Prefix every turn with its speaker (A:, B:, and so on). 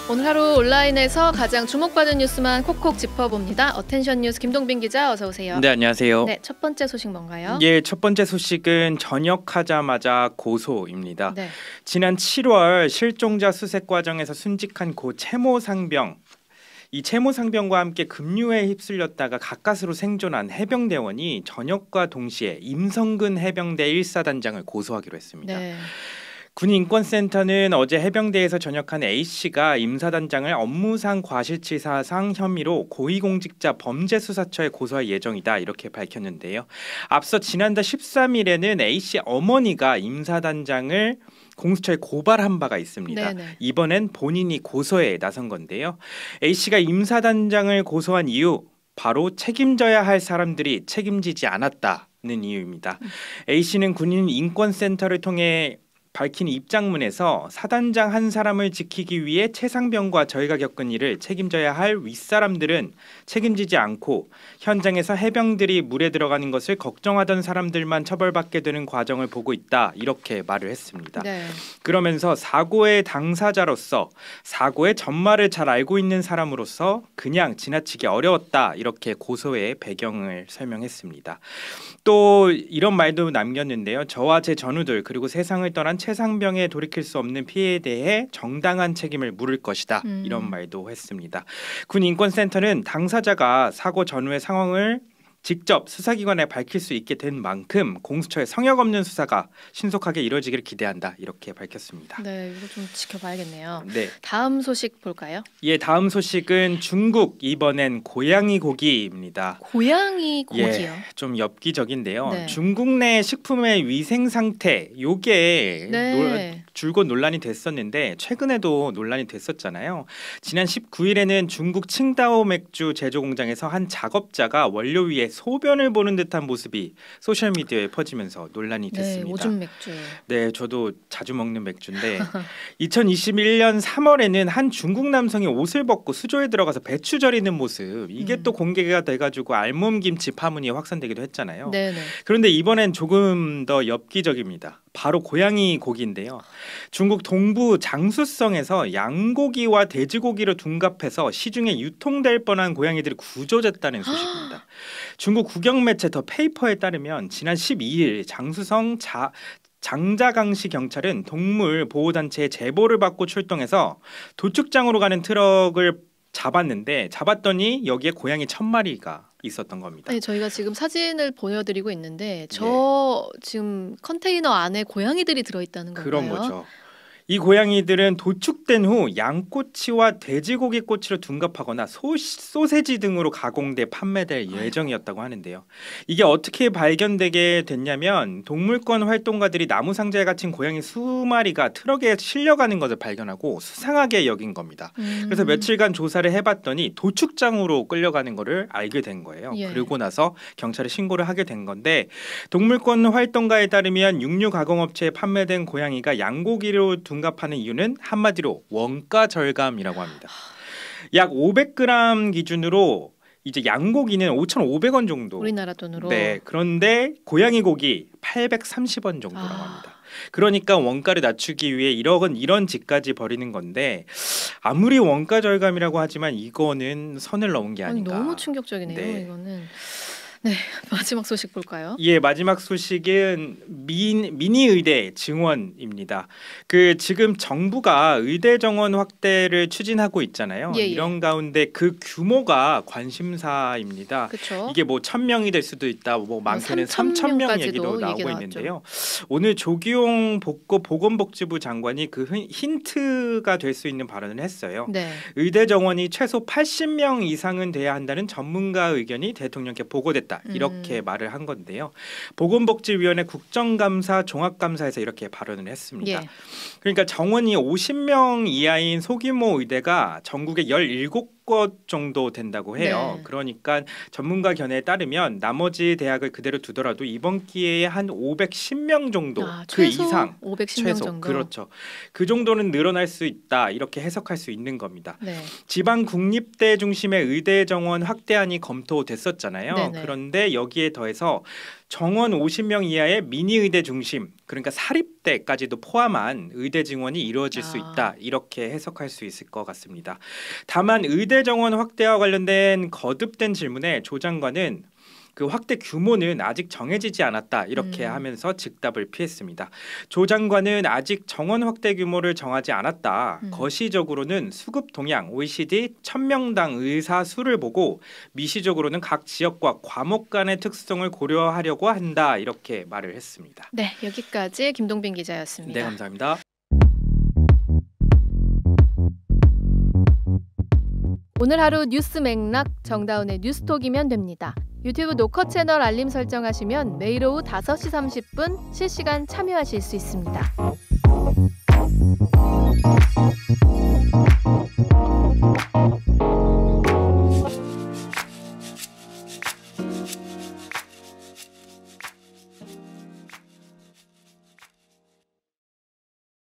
A: 오늘 하루 온라인에서 가장 주목받은 뉴스만 콕콕 짚어봅니다. 어텐션 뉴스 김동빈 기자 어서 오세요.
B: 네, 안녕하세요.
A: 네, 첫 번째 소식 뭔가요?
B: 예, 첫 번째 소식은 전역하자마자 고소입니다.
A: 네.
B: 지난 7월 실종자 수색 과정에서 순직한 고 채모 상병. 이 채모 상병과 함께 급류에 휩쓸렸다가 가까스로 생존한 해병대원이 전역과 동시에 임성근 해병대 1사단장을 고소하기로 했습니다.
A: 네.
B: 군인권센터는 어제 해병대에서 전역한 A씨가 임사단장을 업무상 과실치사상 혐의로 고위공직자 범죄수사처에 고소할 예정이다 이렇게 밝혔는데요. 앞서 지난달 13일에는 A씨 어머니가 임사단장을 공수처에 고발한 바가 있습니다.
A: 네네.
B: 이번엔 본인이 고소에 나선 건데요. A씨가 임사단장을 고소한 이유 바로 책임져야 할 사람들이 책임지지 않았다는 이유입니다. A씨는 군인 인권센터를 통해 밝힌 입장문에서 사단장 한 사람을 지키기 위해 최 상병과 저희가 겪은 일을 책임져야 할 윗사람들은 책임지지 않고 현장에서 해병들이 물에 들어가는 것을 걱정하던 사람들만 처벌받게 되는 과정을 보고 있다 이렇게 말을 했습니다.
A: 네.
B: 그러면서 사고의 당사자로서 사고의 전말을 잘 알고 있는 사람으로서 그냥 지나치기 어려웠다 이렇게 고소의 배경을 설명했습니다. 또 이런 말도 남겼는데요. 저와 제 전우들 그리고 세상을 떠난 최상병에 돌이킬 수 없는 피해에 대해 정당한 책임을 물을 것이다. 이런 말도 했습니다. 군인권센터는 당사자가 사고 전후의 상황을 직접 수사기관에 밝힐 수 있게 된 만큼 공수처의 성역 없는 수사가 신속하게 이루어지기를 기대한다. 이렇게 밝혔습니다.
A: 네, 이거 좀 지켜봐야겠네요.
B: 네.
A: 다음 소식 볼까요?
B: 예, 다음 소식은 중국 이번엔 고양이 고기입니다.
A: 고양이 고기요.
B: 예, 좀 엽기적인데요.
A: 네.
B: 중국 내 식품의 위생 상태 요게
A: 네.
B: 줄곧 논란이 됐었는데 최근에도 논란이 됐었잖아요. 지난 19일에는 중국 칭다오 맥주 제조 공장에서 한 작업자가 원료 위에 소변을 보는 듯한 모습이 소셜 미디어에 퍼지면서 논란이 됐습니다.
A: 네, 오줌 맥주.
B: 네, 저도 자주 먹는 맥주인데 2021년 3월에는 한 중국 남성이 옷을 벗고 수조에 들어가서 배추 절이는 모습 이게 또 공개가 돼가지고 알몸 김치 파문이 확산되기도 했잖아요.
A: 네네.
B: 그런데 이번엔 조금 더 엽기적입니다. 바로 고양이 고기인데요. 중국 동부 장쑤성에서 양고기와 돼지고기를 둔갑해서 시중에 유통될 뻔한 고양이들이 구조됐다는 소식입니다. 중국 국영 매체 더 페이퍼에 따르면 지난 12일 장쑤성 장자강시 경찰은 동물 보호단체의 제보를 받고 출동해서 도축장으로 가는 트럭을 잡았더니 여기에 고양이 1000마리가 있었던 겁니다.
A: 네, 저희가 지금 사진을 보여드리고 있는데 저 지금 컨테이너 안에 고양이들이 들어있다는 건가요?
B: 그런 거죠. 이 고양이들은 도축된 후 양꼬치와 돼지고기 꼬치로 둔갑하거나 소세지 등으로 가공돼 판매될 예정이었다고 하는데요. 이게 어떻게 발견되게 됐냐면 동물권 활동가들이 나무 상자에 갇힌 고양이 수마리가 트럭에 실려가는 것을 발견하고 수상하게 여긴 겁니다. 그래서 며칠간 조사를 해봤더니 도축장으로 끌려가는 것을 알게 된 거예요.
A: 예.
B: 그러고 나서 경찰에 신고를 하게 된 건데 동물권 활동가에 따르면 육류 가공업체에 판매된 고양이가 양고기로 둔갑하는 이유는 한마디로 원가 절감이라고 합니다. 약 500g 기준으로 이제 양고기는 5,500원 정도.
A: 우리나라 돈으로.
B: 네. 그런데 고양이 고기 830원 정도라고 합니다. 그러니까 원가를 낮추기 위해 이런 짓까지 벌이는 건데 아무리 원가 절감이라고 하지만 이거는 선을 넘은 게 아닌가.
A: 너무 충격적이네요.
B: 네.
A: 이거는. 네, 마지막 소식 볼까요?
B: 예, 마지막 소식은 미니 의대 증원입니다. 지금 정부가 의대 정원 확대를 추진하고 있잖아요.
A: 예.
B: 이런 가운데 그 규모가 관심사입니다.
A: 그쵸?
B: 이게 뭐 1000명이 될 수도 있다. 뭐 많게는 3000명 얘기도 나오고 있는데요. 오늘 조기용 보건복지부 장관이 그 힌트가 될 수 있는 발언을 했어요.
A: 네.
B: 의대 정원이 최소 80명 이상은 돼야 한다는 전문가 의견이 대통령께 보고됐다. 이렇게 말을 한 건데요. 보건복지위원회 국정감사 종합감사에서 이렇게 발언을 했습니다.
A: 예.
B: 그러니까 정원이 50명 이하인 소규모 의대가 전국에 17 10곳 정도 된다고 해요.
A: 네.
B: 그러니까 전문가 견해에 따르면 나머지 대학을 그대로 두더라도 이번 기회에 한 510명 정도 그
A: 최소
B: 이상
A: 510명
B: 최소
A: 정도.
B: 그렇죠. 그 정도는 늘어날 수 있다 이렇게 해석할 수 있는 겁니다.
A: 네.
B: 지방 국립대 중심의 의대 정원 확대안이 검토됐었잖아요.
A: 네네.
B: 그런데 여기에 더해서 정원 50명 이하의 미니 의대 중심, 그러니까 사립대까지도 포함한 의대 증원이 이루어질 수 있다 이렇게 해석할 수 있을 것 같습니다. 다만 의대 정원 확대와 관련된 거듭된 질문에 조 장관은 그 확대 규모는 아직 정해지지 않았다 이렇게 하면서 즉답을 피했습니다. 조 장관은 아직 정원 확대 규모를 정하지 않았다. 거시적으로는 수급 동향 OECD 1000명당 의사 수를 보고 미시적으로는 각 지역과 과목 간의 특성을 고려하려고 한다 이렇게 말을 했습니다.
A: 네, 여기까지 김동빈 기자였습니다.
B: 네, 감사합니다.
A: 오늘 하루 뉴스 맥락 정다운의 뉴스톡이면 됩니다. 유튜브 노컷 채널 알림 설정하시면 매일 오후 5시 30분 실시간 참여하실 수 있습니다.